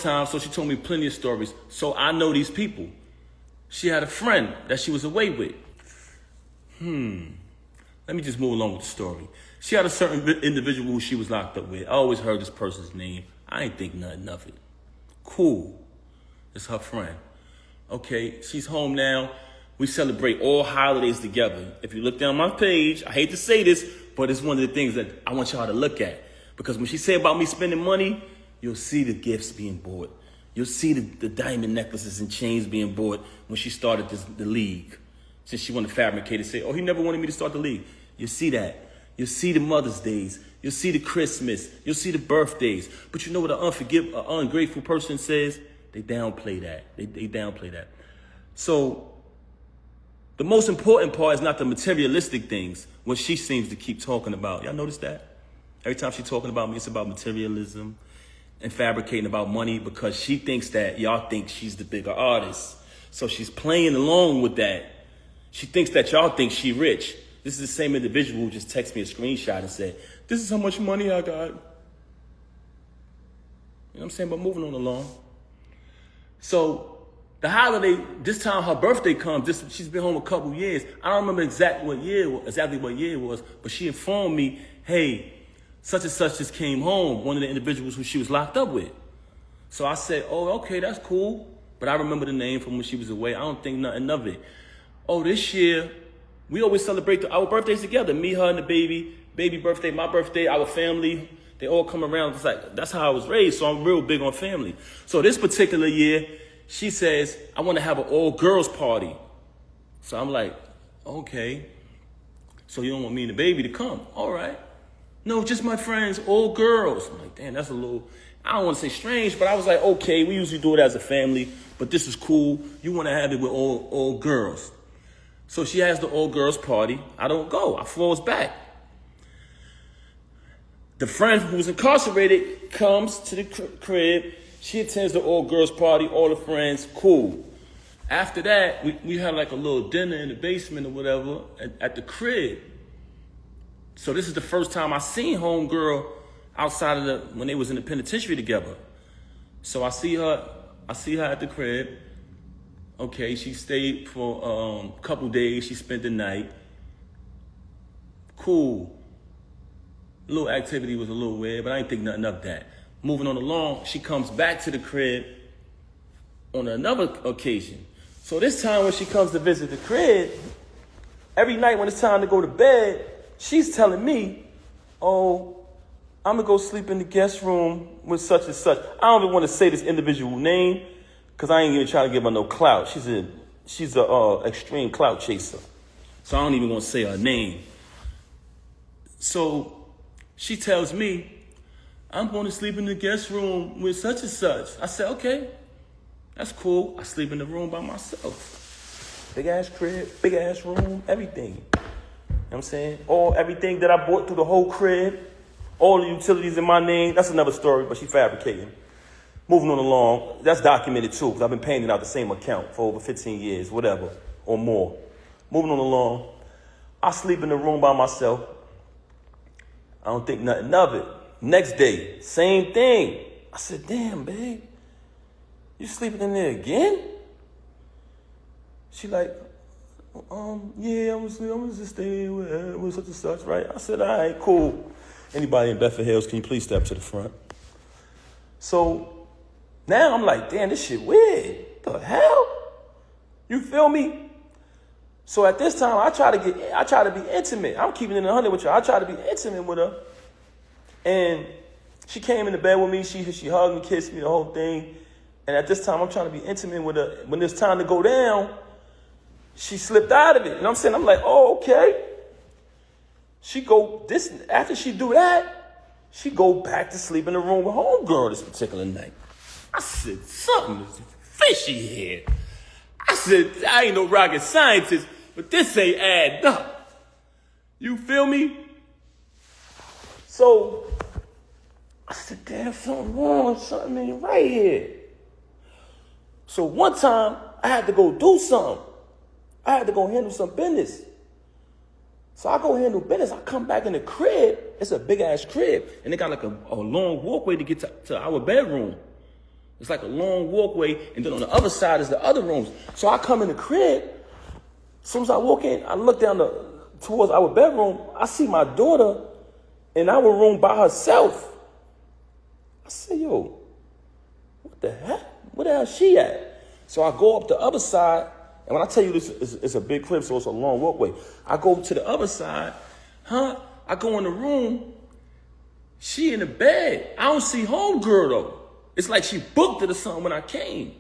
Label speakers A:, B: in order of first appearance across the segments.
A: time, so she told me plenty of stories. So I know these people. She had a friend that she was away with. Let me just move along with the story. She had a certain individual who she was locked up with. I always heard this person's name. I ain't think nothing of it. Cool. It's her friend. Okay, she's home now. We celebrate all holidays together. If you look down my page, I hate to say this, but it's one of the things that I want y'all to look at. Because when she said about me spending money, you'll see the gifts being bought. You'll see the diamond necklaces and chains being bought when she started the league. Since she wanted to fabricate and say, oh, he never wanted me to start the league. You'll see that. You'll see the Mother's Days. You'll see the Christmas. You'll see the birthdays. But you know what an ungrateful person says? They downplay that. They downplay that. So the most important part is not the materialistic things, what she seems to keep talking about. Y'all notice that? Every time she's talking about me, it's about materialism and fabricating about money because she thinks that y'all think she's the bigger artist. So she's playing along with that. She thinks that y'all think she rich. This is the same individual who just texted me a screenshot and said, this is how much money I got. You know what I'm saying? But moving on along. So the holiday, this time her birthday comes. She's been home a couple years. I don't remember exactly what year it was, but she informed me, hey, such and such just came home, one of the individuals who she was locked up with. So I said, oh, okay, that's cool. But I remember the name from when she was away. I don't think nothing of it. Oh, this year, we always celebrate our birthdays together. Me, her, and the baby birthday, my birthday, our family. They all come around. It's like, that's how I was raised, so I'm real big on family. So this particular year, she says, I want to have an all-girls party. So I'm like, okay. So you don't want me and the baby to come? All right. No, just my friends, all girls. I'm like, damn, that's a little, I don't want to say strange, but I was like, okay, we usually do it as a family, but this is cool. You want to have it with all girls. So she has the all-girls party. I don't go. I falls back. The friend who was incarcerated comes to the crib. She attends the all-girls party, all the friends, cool. After that, we had like a little dinner in the basement or whatever at the crib. So this is the first time I seen homegirl outside of when they was in the penitentiary together. So I see her at the crib. Okay, she stayed for a couple days. She spent the night. Cool. A little activity was a little weird, but I didn't think nothing of that. Moving on along, she comes back to the crib on another occasion. So this time when she comes to visit the crib, every night when it's time to go to bed, she's telling me, oh, I'm gonna go sleep in the guest room with such and such. I don't even want to say this individual name because I ain't even trying to give her no clout. She's a extreme clout chaser. So I don't even want to say her name. So she tells me, I'm going to sleep in the guest room with such and such. I said, okay, that's cool. I sleep in the room by myself. Big ass crib, big ass room, everything. You know what I'm saying? Everything that I bought through the whole crib, all the utilities in my name. That's another story, but she fabricating. Moving on along, that's documented too, because I've been paying it out the same account for over 15 years, whatever, or more. Moving on along, I sleep in the room by myself. I don't think nothing of it. Next day, same thing. I said, damn, babe, you sleeping in there again? She like, yeah, I'm gonna just stay with such and such, right? I said, all right, cool. Anybody in Bedford Hills, can you please step to the front? So now I'm like, damn, this shit weird. The hell? You feel me? So at this time, I try to be intimate. I'm keeping it 100 with you. I try to be intimate with her. And she came in the bed with me. She hugged me, kissed me, the whole thing. And at this time, I'm trying to be intimate with her. When it's time to go down, she slipped out of it. You know what I'm saying? I'm like, oh, okay. After she do that, she go back to sleep in the room with homegirl this particular night. I said, something is fishy here. I said, I ain't no rocket scientist, but this ain't adding up. You feel me? So I said, damn, something wrong, something ain't right here. So one time I had to go do something. I had to go handle some business. So I go handle business. I come back in the crib. It's a big ass crib. And they got like a long walkway to get to our bedroom. It's like a long walkway, and then on the other side is the other rooms. So I come in the crib. As soon as I walk in, I look down towards our bedroom. I see my daughter in our room by herself. I say, yo, what the heck? Where the hell is she at? So I go up the other side, and when I tell you this is a big crib, so it's a long walkway. I go to the other side, I go in the room. She in the bed. I don't see homegirl though. It's like she booked it or something when I came.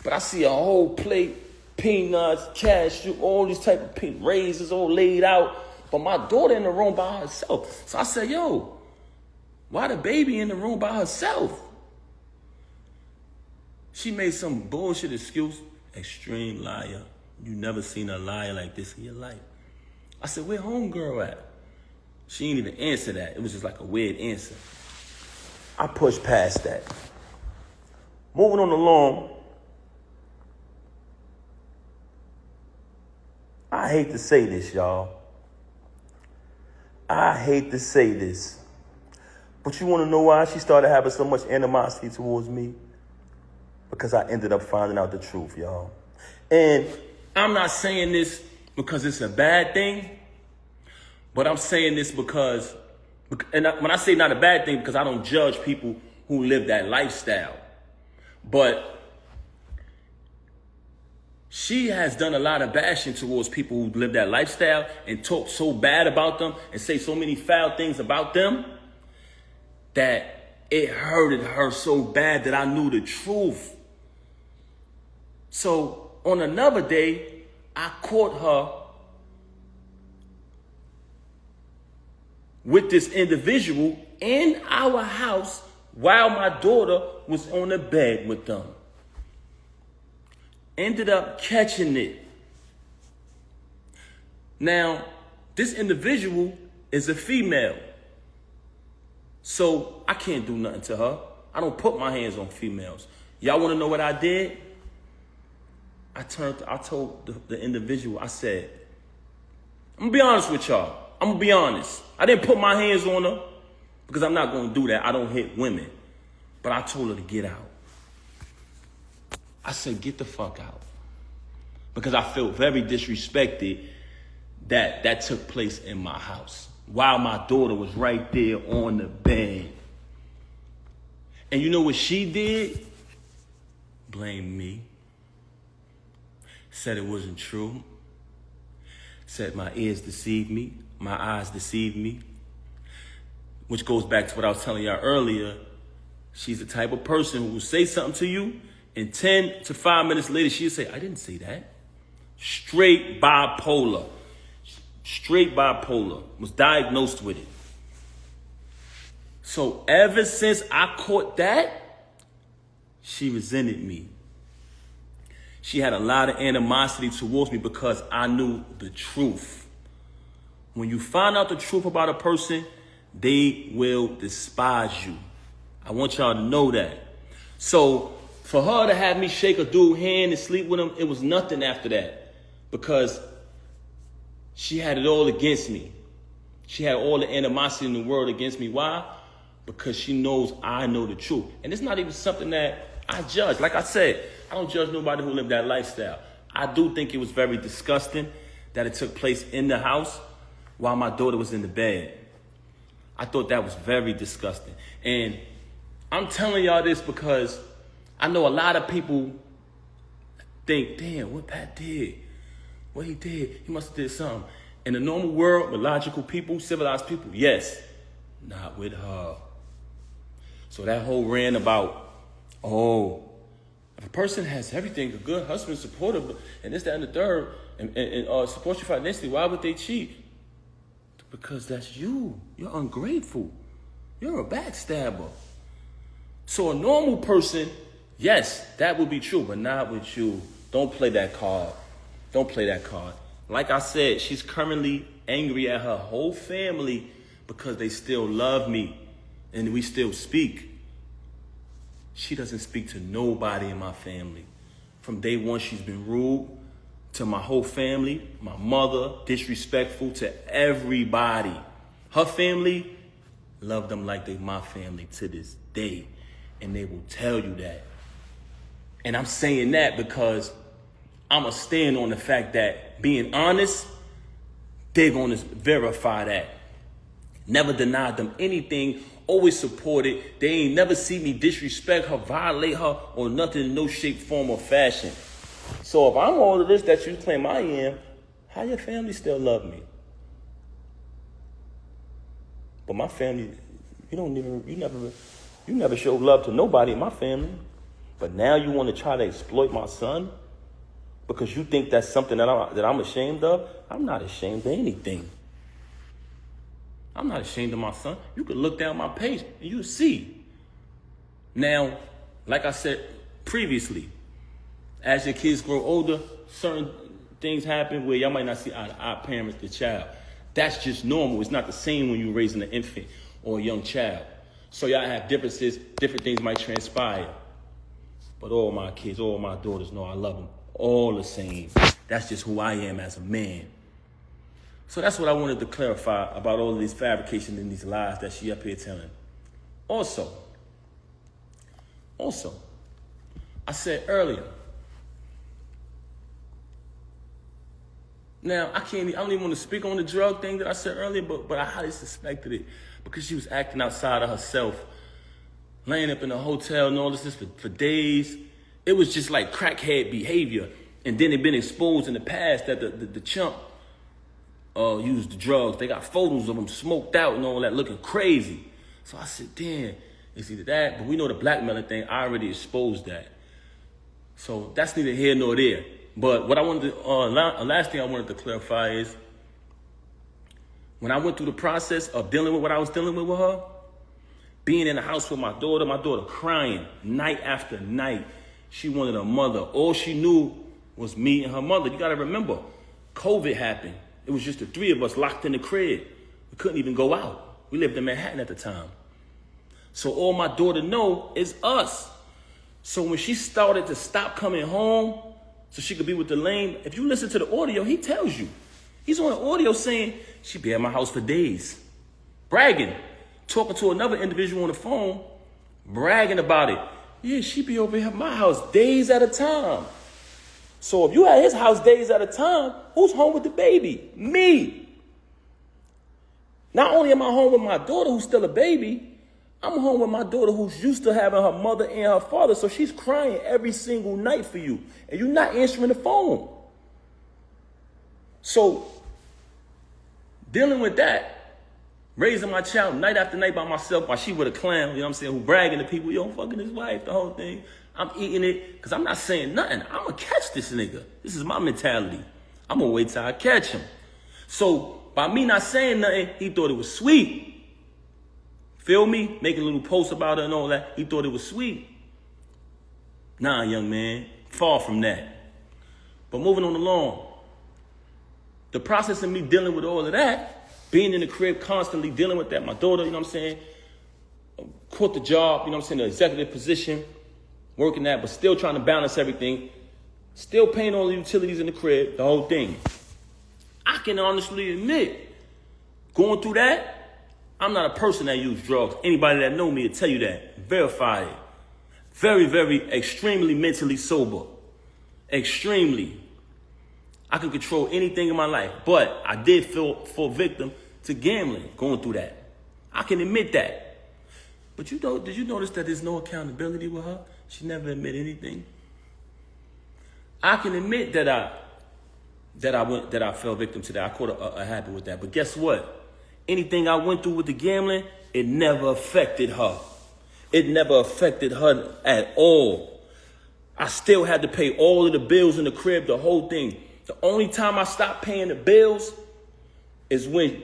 A: But I see a whole plate, peanuts, cashew, all these type of raisins all laid out. But my daughter in the room by herself. So I said, yo, why the baby in the room by herself? She made some bullshit excuse. Extreme liar. You never seen a liar like this in your life. I said, where homegirl at? She didn't even answer that. It was just like a weird answer. I pushed past that. Moving on along. I hate to say this, y'all. I hate to say this. But you want to know why she started having so much animosity towards me? Because I ended up finding out the truth, y'all. And I'm not saying this because it's a bad thing, but I'm saying this because, when I say not a bad thing, because I don't judge people who live that lifestyle. But she has done a lot of bashing towards people who live that lifestyle and talk so bad about them and say so many foul things about them that it hurted her so bad that I knew the truth. So on another day, I caught her with this individual in our house while my daughter was on the bed with them. Ended up catching it. Now, this individual is a female. So I can't do nothing to her. I don't put my hands on females. Y'all want to know what I did? I told the individual, I said, I'm going to be honest with y'all. I'm going to be honest. I didn't put my hands on her because I'm not going to do that. I don't hit women. But I told her to get out. I said, get the fuck out. Because I felt very disrespected that took place in my house while my daughter was right there on the bed. And you know what she did? Blamed me. Said it wasn't true. Said my ears deceived me. My eyes deceived me. Which goes back to what I was telling y'all earlier. She's the type of person who will say something to you, and 10 to 5 minutes later, she'll say, I didn't say that. Straight bipolar. Straight bipolar. Was diagnosed with it. So ever since I caught that, she resented me. She had a lot of animosity towards me because I knew the truth. When you find out the truth about a person, they will despise you. I want y'all to know that. So for her to have me shake a dude's hand and sleep with him, it was nothing after that. Because she had it all against me. She had all the animosity in the world against me. Why? Because she knows I know the truth. And it's not even something that I judge. Like I said, I don't judge nobody who lived that lifestyle. I do think it was very disgusting that it took place in the house while my daughter was in the bed. I thought that was very disgusting. And I'm telling y'all this because I know a lot of people think, damn, what Pat did, what he did, he must have did something. In the normal world, with logical people, civilized people, yes, not with her. So that whole rant about, oh, if a person has everything, a good husband, supportive, and this, that, and the third, and supports you financially, why would they cheat? Because that's you. You're ungrateful. You're a backstabber. So a normal person, yes, that would be true, but not with you. Don't play that card. Don't play that card. Like I said, she's currently angry at her whole family because they still love me and we still speak. She doesn't speak to nobody in my family. From day one, she's been rude to my whole family, my mother, disrespectful to everybody. Her family, love them like they my family to this day. And they will tell you that. And I'm saying that because I'm going to stand on the fact that being honest, they're going to verify that. Never denied them anything, always supported. They ain't never see me disrespect her, violate her, or nothing in no shape, form, or fashion. So if I'm all of this that you claim I am, how your family still love me? But my family, you never show love to nobody in my family. But now you want to try to exploit my son because you think that's something that I'm ashamed of? I'm not ashamed of anything. I'm not ashamed of my son. You can look down my page and you'll see. Now, like I said previously, as your kids grow older, certain things happen where y'all might not see eye to eye parent the child. That's just normal. It's not the same when you're raising an infant or a young child. So y'all have differences, different things might transpire. But all my kids, all my daughters know I love them all the same. That's just who I am as a man. So that's what I wanted to clarify about all of these fabrications and these lies that she up here telling. Also, I said earlier, now, I don't even want to speak on the drug thing that I said earlier, but I highly suspected it because she was acting outside of herself, laying up in a hotel and all this for days. It was just like crackhead behavior. And then it been exposed in the past that the chump used the drugs. They got photos of him smoked out and all that, looking crazy. So I said, damn, it's either that, but we know the blackmailing thing, I already exposed that. So that's neither here nor there. But what I wanted to, last thing I wanted to clarify is, when I went through the process of dealing with what I was dealing with her, being in the house with my daughter crying night after night. She wanted a mother. All she knew was me and her mother. You got to remember, COVID happened. It was just the three of us locked in the crib. We couldn't even go out. We lived in Manhattan at the time. So all my daughter know is us. So when she started to stop coming home so she could be with the lame, if you listen to the audio, he tells you. He's on the audio saying, she be at my house for days. Bragging. Talking to another individual on the phone, bragging about it. Yeah, she be over here at my house days at a time. So if you at his house days at a time, who's home with the baby? Me. Not only am I home with my daughter who's still a baby, I'm home with my daughter who's used to having her mother and her father, so she's crying every single night for you, and you're not answering the phone. So, dealing with that, raising my child night after night by myself while she with a clown, you know what I'm saying, who bragging to people, yo, I'm fucking his wife, the whole thing. I'm eating it because I'm not saying nothing. I'm going to catch this nigga. This is my mentality. I'm going to wait till I catch him. So, by me not saying nothing, he thought it was sweet. Feel me? Making little posts about it and all that. He thought it was sweet. Nah, young man. Far from that. But moving on along. The process of me dealing with all of that, being in the crib, constantly dealing with that. My daughter, you know what I'm saying, quit the job, you know what I'm saying, the executive position, working that, but still trying to balance everything. Still paying all the utilities in the crib, the whole thing. I can honestly admit, going through that, I'm not a person that uses drugs. Anybody that know me will tell you that. Verify it. Very, very, extremely mentally sober. Extremely. I could control anything in my life, but I did fall victim to gambling, going through that. I can admit that. But did you notice that there's no accountability with her? She never admit anything. I can admit that I fell victim to that. I caught a habit with that. But guess what? Anything I went through with the gambling, it never affected her. It never affected her at all. I still had to pay all of the bills in the crib, the whole thing. The only time I stopped paying the bills is when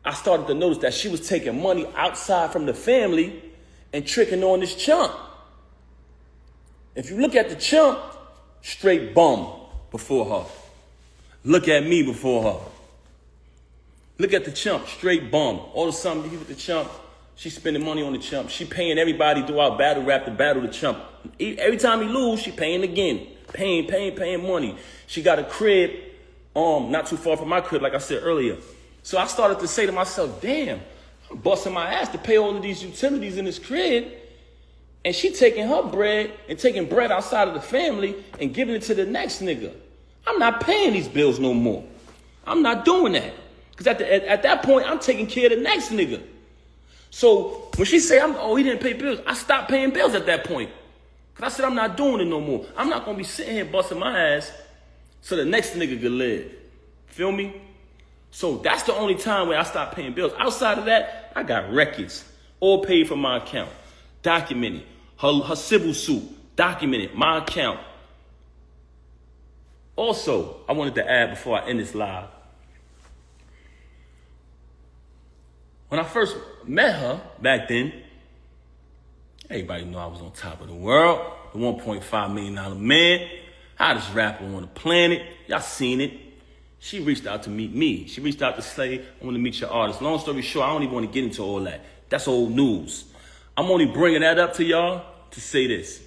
A: I started to notice that she was taking money outside from the family and tricking on this chump. If you look at the chump, straight bum before her. Look at me before her. Look at the chump, straight bum. All of a sudden, he with the chump, she's spending money on the chump. She paying everybody throughout battle rap to battle the chump. Every time he lose, she paying again. Paying money. She got a crib, not too far from my crib, like I said earlier. So I started to say to myself, damn, I'm busting my ass to pay all of these utilities in this crib. And she taking her bread and taking bread outside of the family and giving it to the next nigga. I'm not paying these bills no more. I'm not doing that. Because at that point, I'm taking care of the next nigga. So when she say, he didn't pay bills, I stopped paying bills at that point. Because I said, I'm not doing it no more. I'm not going to be sitting here busting my ass so the next nigga could live. Feel me? So that's the only time where I stopped paying bills. Outside of that, I got records, all paid from my account, documented. Her civil suit, documented, my account. Also, I wanted to add before I end this live. When I first met her back then, everybody knew I was on top of the world, the $1.5 million man, hottest rapper on the planet. Y'all seen it. She reached out to meet me. She reached out to say, I want to meet your artist. Long story short, I don't even want to get into all that. That's old news. I'm only bringing that up to y'all to say this.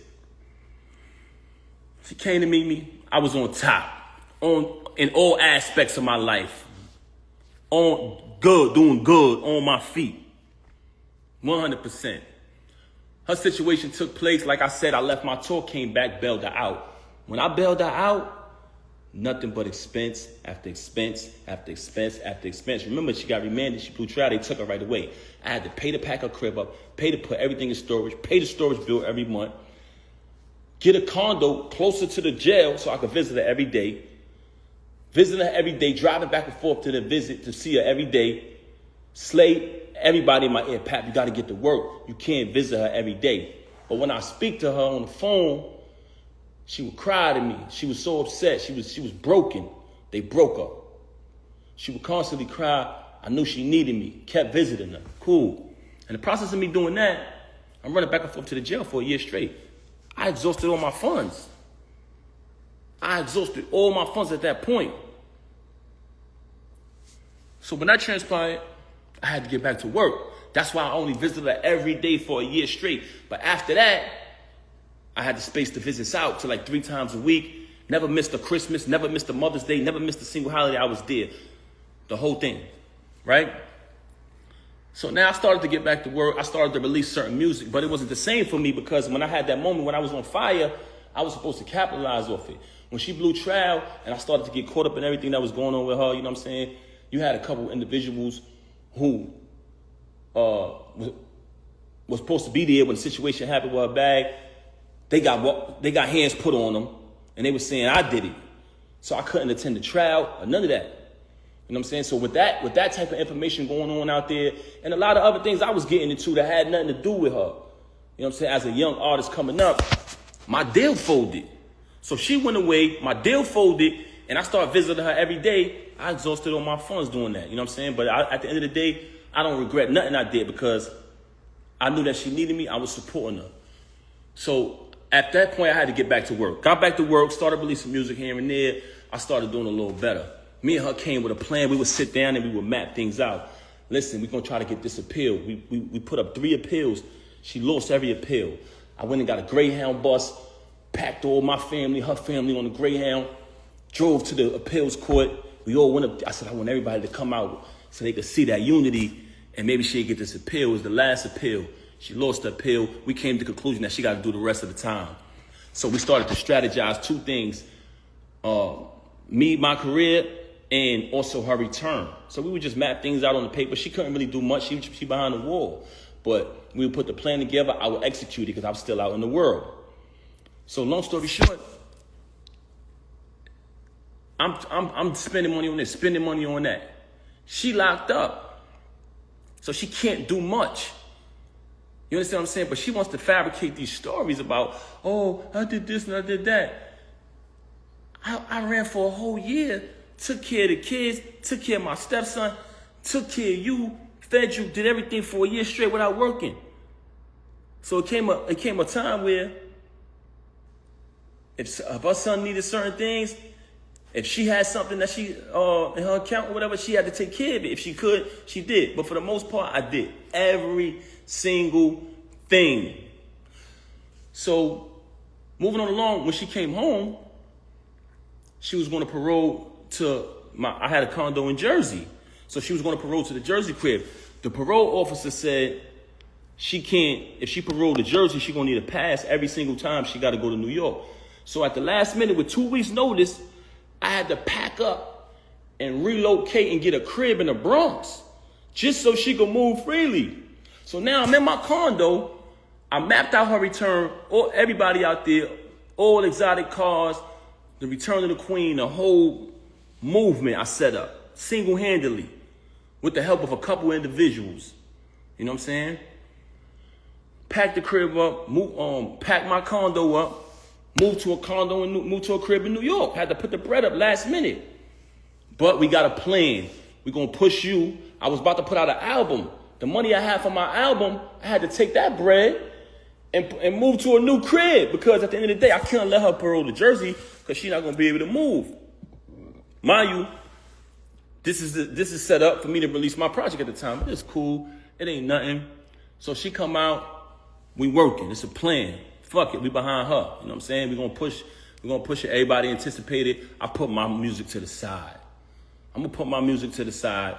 A: She came to meet me. I was on top, in all aspects of my life. Doing good, on my feet. 100%. Her situation took place. Like I said, I left my tour, came back, bailed her out. When I bailed her out, nothing but expense after expense after expense after expense. Remember, she got remanded. She blew trial. They took her right away. I had to pay to pack her crib up, pay to put everything in storage, pay the storage bill every month, get a condo closer to the jail so I could visit her every day. Visiting her every day, driving back and forth to the visit to see her every day. Slay everybody in my ear, Pap, you got to get to work. You can't visit her every day. But when I speak to her on the phone, she would cry to me. She was so upset. She was broken. They broke her. She would constantly cry. I knew she needed me. Kept visiting her. Cool. In the process of me doing that, I'm running back and forth to the jail for a year straight. I exhausted all my funds. I exhausted all my funds at that point. So when that transpired, I had to get back to work. That's why I only visited her every day for a year straight. But after that, I had the space to visit out to like 3 times a week. Never missed a Christmas, never missed a Mother's Day, never missed a single holiday. I was there. The whole thing, right? So now I started to get back to work. I started to release certain music, but it wasn't the same for me because when I had that moment when I was on fire, I was supposed to capitalize off it. When she blew trial and I started to get caught up in everything that was going on with her, you know what I'm saying? You had a couple individuals who was supposed to be there when the situation happened with her bag. They got hands put on them, and they were saying I did it. So I couldn't attend the trial or none of that. You know what I'm saying? So with that type of information going on out there, and a lot of other things I was getting into that had nothing to do with her. You know what I'm saying? As a young artist coming up, my deal folded. So she went away, my deal folded, and I started visiting her every day. I exhausted all my funds doing that. You know what I'm saying? But at the end of the day, I don't regret nothing I did because I knew that she needed me. I was supporting her. So at that point, I had to get back to work. Got back to work, started releasing music here and there. I started doing a little better. Me and her came with a plan. We would sit down and we would map things out. Listen, we're going to try to get this appeal. We put up 3 appeals. She lost every appeal. I went and got a Greyhound bus, packed all my family, her family on the Greyhound, drove to the appeals court. We all went up. I said, I want everybody to come out so they could see that unity and maybe she'd get this appeal. It was the last appeal. She lost the appeal. We came to the conclusion that she got to do the rest of the time. So we started to strategize 2 things. Me, my career, and also her return. So we would just map things out on the paper. She couldn't really do much. She behind the wall. But we would put the plan together. I would execute it because I was still out in the world. So long story short, I'm spending money on this, spending money on that. She locked up. So she can't do much. You understand what I'm saying? But she wants to fabricate these stories about, oh, I did this and I did that. I ran for a whole year, took care of the kids, took care of my stepson, took care of you, fed you, did everything for a year straight without working. So it came a time where if her son needed certain things, if she had something that she in her account or whatever, she had to take care of it. If she could, she did. But for the most part, I did every single thing. So moving on along, when she came home, she was going to parole to I had a condo in Jersey. So she was going to parole to the Jersey crib. The parole officer said she can't, if she paroled to Jersey, she gonna need a pass every single time she gotta go to New York. So at the last minute, with 2 weeks notice, I had to pack up and relocate and get a crib in the Bronx just so she could move freely. So now I'm in my condo. I mapped out her return, all everybody out there, all exotic cars, the return of the queen, the whole movement I set up single-handedly with the help of a couple individuals. You know what I'm saying? Pack the crib up, pack my condo up, move to a condo and move to a crib in New York. Had to put the bread up last minute. But we got a plan. We're going to push you. I was about to put out an album. The money I had for my album, I had to take that bread and move to a new crib, because at the end of the day, I can't let her parole to Jersey because she's not going to be able to move. Mind you, this is set up for me to release my project at the time. It's cool. It ain't nothing. So she come out. We working. It's a plan. Fuck it. We behind her. You know what I'm saying? We're going to push it. Everybody anticipated. I put my music to the side. I'm going to put my music to the side.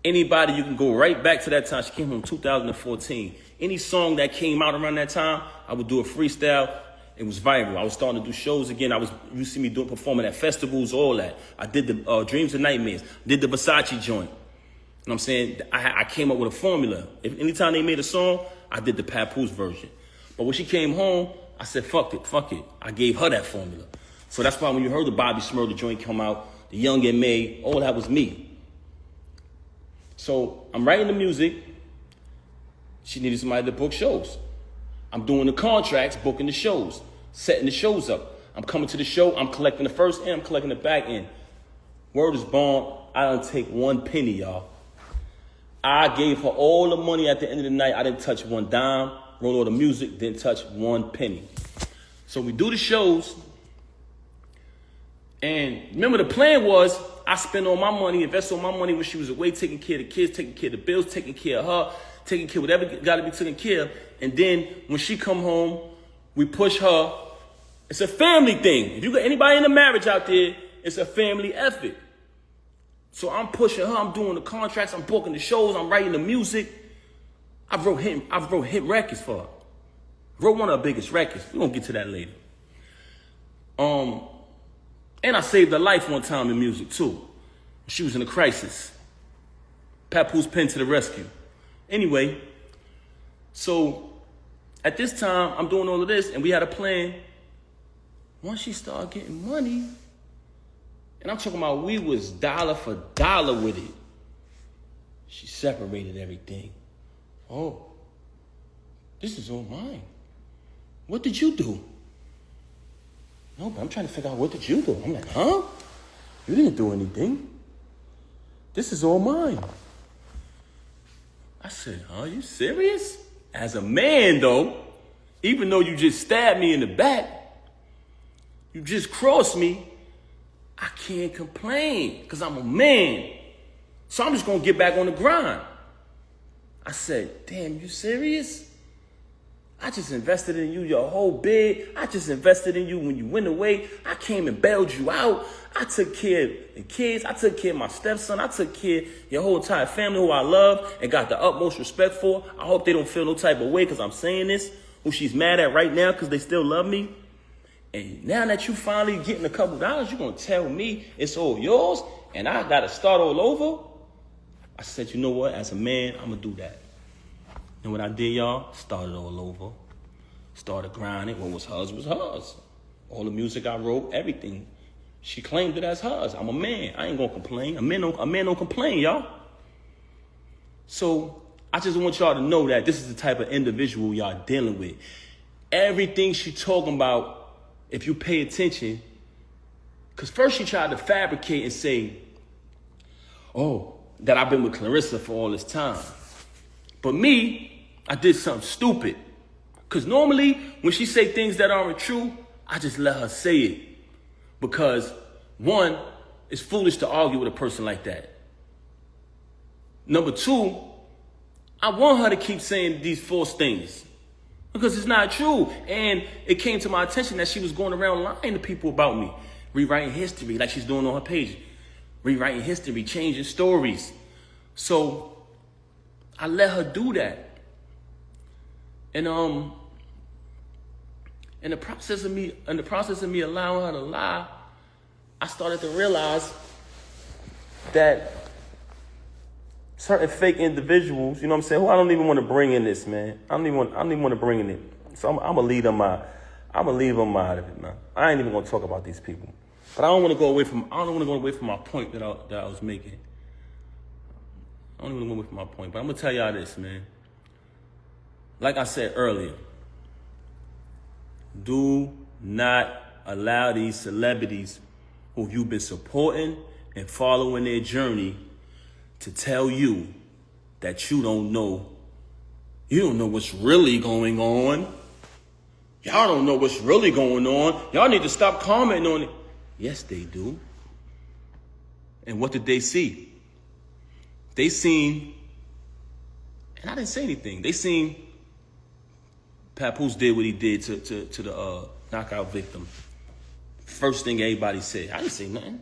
A: Anybody, you can go right back to that time. She came home in 2014. Any song that came out around that time, I would do a freestyle. It was viral. I was starting to do shows again. You see me performing at festivals, all that. I did the Dreams and Nightmares. Did the Versace joint. You know what I'm saying? I came up with a formula. Anytime they made a song, I did the Papoose version. But when she came home, I said, fuck it. I gave her that formula. So that's why when you heard the Bobby Smurda joint come out, the Young and May, all that was me. So I'm writing the music. She needed somebody to book shows. I'm doing the contracts, booking the shows, setting the shows up. I'm coming to the show. I'm collecting the first end. I'm collecting the back end. Word is born. I don't take one penny, y'all. I gave her all the money at the end of the night. I didn't touch one dime. Wrote all the music. Didn't touch one penny. So we do the shows. And remember, the plan was I spend all my money, invest all my money when she was away, taking care of the kids, taking care of the bills, taking care of her, taking care of whatever got to be taken care of. And then when she come home, we push her. It's a family thing. If you got anybody in a marriage out there, it's a family effort. So I'm pushing her. I'm doing the contracts. I'm booking the shows. I'm writing the music. I wrote hit records for her. Wrote one of her biggest records. We're going to get to that later. And I saved her life one time in music, too. She was in a crisis. Papoose pen to the rescue. Anyway, so at this time, I'm doing all of this, and we had a plan. Once she started getting money, and I'm talking about we was dollar for dollar with it, she separated everything. Oh, this is all mine. What did you do? No, but I'm trying to figure out, what did you do? I'm like, huh? You didn't do anything. This is all mine. I said, huh, you serious? As a man, though, even though you just stabbed me in the back, you just crossed me, I can't complain because I'm a man. So I'm just going to get back on the grind. I said, damn, you serious? I just invested in you your whole bid. I just invested in you when you went away. I came and bailed you out. I took care of the kids. I took care of my stepson. I took care of your whole entire family who I love and got the utmost respect for. I hope they don't feel no type of way because I'm saying this, who she's mad at right now because they still love me. And now that you finally getting a couple dollars, you're going to tell me it's all yours and I got to start all over? I said, you know what? As a man, I'm going to do that. And what I did, y'all, started all over. Started grinding. What was hers was hers. All the music I wrote, everything. She claimed it as hers. I'm a man. I ain't going to complain. A man don't complain, y'all. So I just want y'all to know that this is the type of individual y'all dealing with. Everything she talking about, if you pay attention, because first she tried to fabricate and say, oh, that I've been with Clarissa for all this time. But me, I did something stupid. Because normally, when she say things that aren't true, I just let her say it. Because, one, it's foolish to argue with a person like that. Number two, I want her to keep saying these false things. Because it's not true. And it came to my attention that she was going around lying to people about me. Rewriting history like she's doing on her page. Rewriting history, changing stories. So I let her do that. And in the process of me allowing her to lie, I started to realize that certain fake individuals, you know what I'm saying, who I don't even want to bring in this, man. I don't even want to bring in it. So I'm gonna leave them out. I'm gonna leave them out of it, man. I ain't even gonna talk about these people. But I don't want to go away from my point that I was making. I don't even want to go away from my point. But I'm gonna tell y'all this, man. Like I said earlier, do not allow these celebrities who you've been supporting and following their journey to tell you that you don't know what's really going on. Y'all don't know what's really going on. Y'all need to stop commenting on it. Yes, they do. And what did they see? They seen, and I didn't say anything, they seen Papoose did what he did to the knockout victim. First thing everybody said, I didn't say nothing.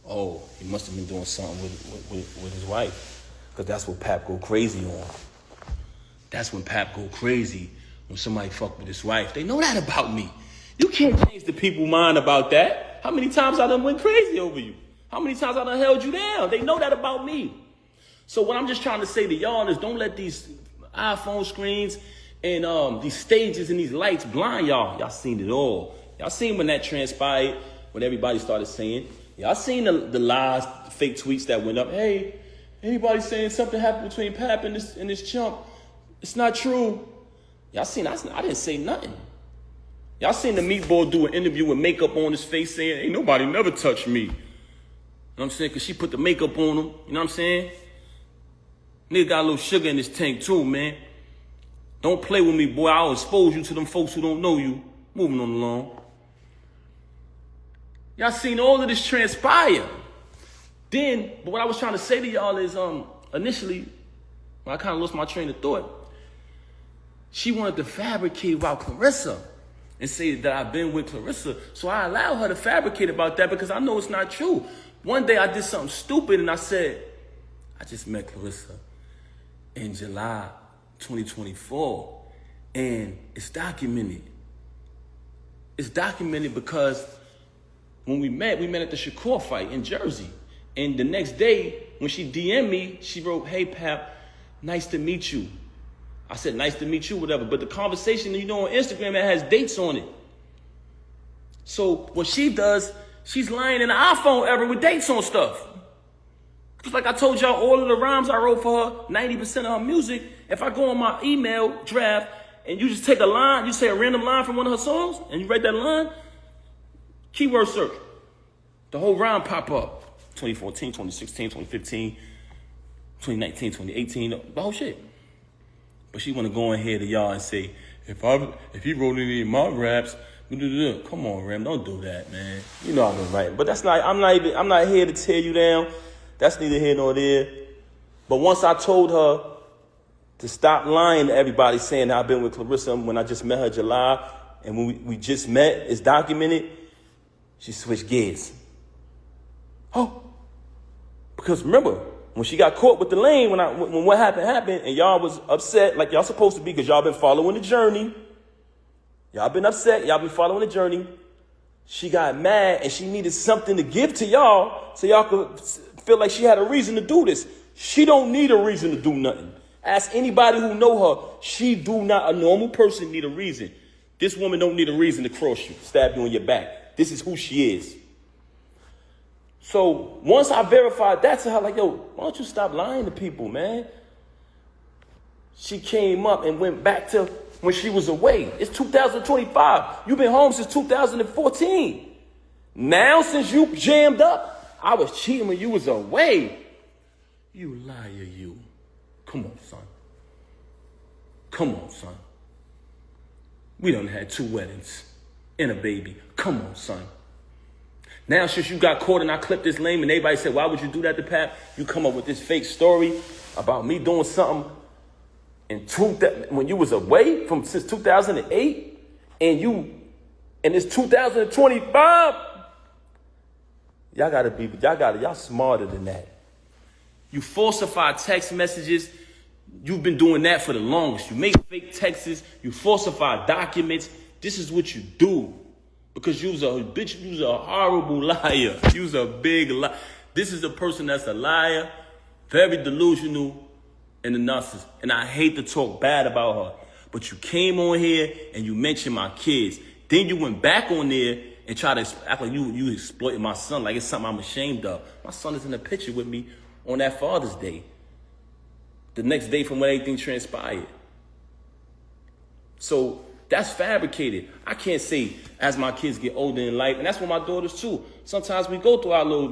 A: Oh, he must have been doing something with his wife. Because that's what Pap go crazy on. That's when Pap go crazy, when somebody fuck with his wife. They know that about me. You can't change the people's mind about that. How many times I done went crazy over you? How many times I done held you down? They know that about me. So what I'm just trying to say to y'all is don't let these iPhone screens and these stages and these lights blind y'all. Y'all seen it all. Y'all seen when that transpired, when everybody started saying. Y'all seen the lies, the fake tweets that went up. Hey, anybody saying something happened between Pap and this chump? It's not true. Y'all seen, I didn't say nothing. Y'all seen the meatball do an interview with makeup on his face saying, ain't nobody never touched me. You know what I'm saying? Because she put the makeup on him. You know what I'm saying? Nigga got a little sugar in his tank too, man. Don't play with me, boy. I'll expose you to them folks who don't know you. Moving on along. Y'all seen all of this transpire. Then, but what I was trying to say to y'all is, initially, when I kind of lost my train of thought, she wanted to fabricate about Clarissa and say that I've been with Clarissa. So I allowed her to fabricate about that because I know it's not true. One day I did something stupid and I said, I just met Clarissa in July 2024. And it's documented. It's documented because when we met at the Shakur fight in Jersey. And the next day, when she DM'd me, she wrote, hey, Pap, nice to meet you. I said, nice to meet you, whatever. But the conversation, you know, on Instagram, it has dates on it. So what she does, she's lying in the iPhone era with dates on stuff. Just like I told y'all, all of the rhymes I wrote for her, 90% of her music, if I go on my email draft and you just take a line, you say a random line from one of her songs, and you write that line, keyword search, the whole rhyme pop up. 2014, 2016, 2015, 2019, 2018, the whole shit. But she want to go in here to y'all and say, if he wrote any of my raps, come on, Rem, don't do that, man. You know I've been writing. But that's not, I'm not here to tear you down. That's neither here nor there. But once I told her to stop lying to everybody saying I've been with Clarissa when I just met her July, and when we just met, it's documented, she switched gears. Oh, because remember, when she got caught with the lane, when what happened, and y'all was upset like y'all supposed to be because y'all been following the journey. Y'all been upset. Y'all been following the journey. She got mad and she needed something to give to y'all so y'all could feel like she had a reason to do this. She don't need a reason to do nothing. Ask anybody who know her. She do not, a normal person, need a reason. This woman don't need a reason to cross you, stab you in your back. This is who she is. So once I verified that to her, like, yo, why don't you stop lying to people, man? She came up and went back to when she was away. It's 2025. You've been home since 2014. Now, since you jammed up, I was cheating when you was away. You liar, you. Come on, son. Come on, son. We done had 2 weddings and a baby. Come on, son. Now, since you got caught and I clipped this lame and everybody said, why would you do that to Pap? You come up with this fake story about me doing something when you was away since 2008 and it's 2025. Y'all smarter than that. You falsify text messages. You've been doing that for the longest. You make fake texts. You falsify documents. This is what you do. Because you's a bitch, you's a horrible liar. You's a big liar. This is a person that's a liar, very delusional, and a narcissist. And I hate to talk bad about her. But you came on here and you mentioned my kids. Then you went back on there and tried to act like you exploited my son, like it's something I'm ashamed of. My son is in a picture with me on that Father's Day. The next day from when everything transpired. So that's fabricated. I can't say as my kids get older in life, and that's with my daughters too. Sometimes we go through our little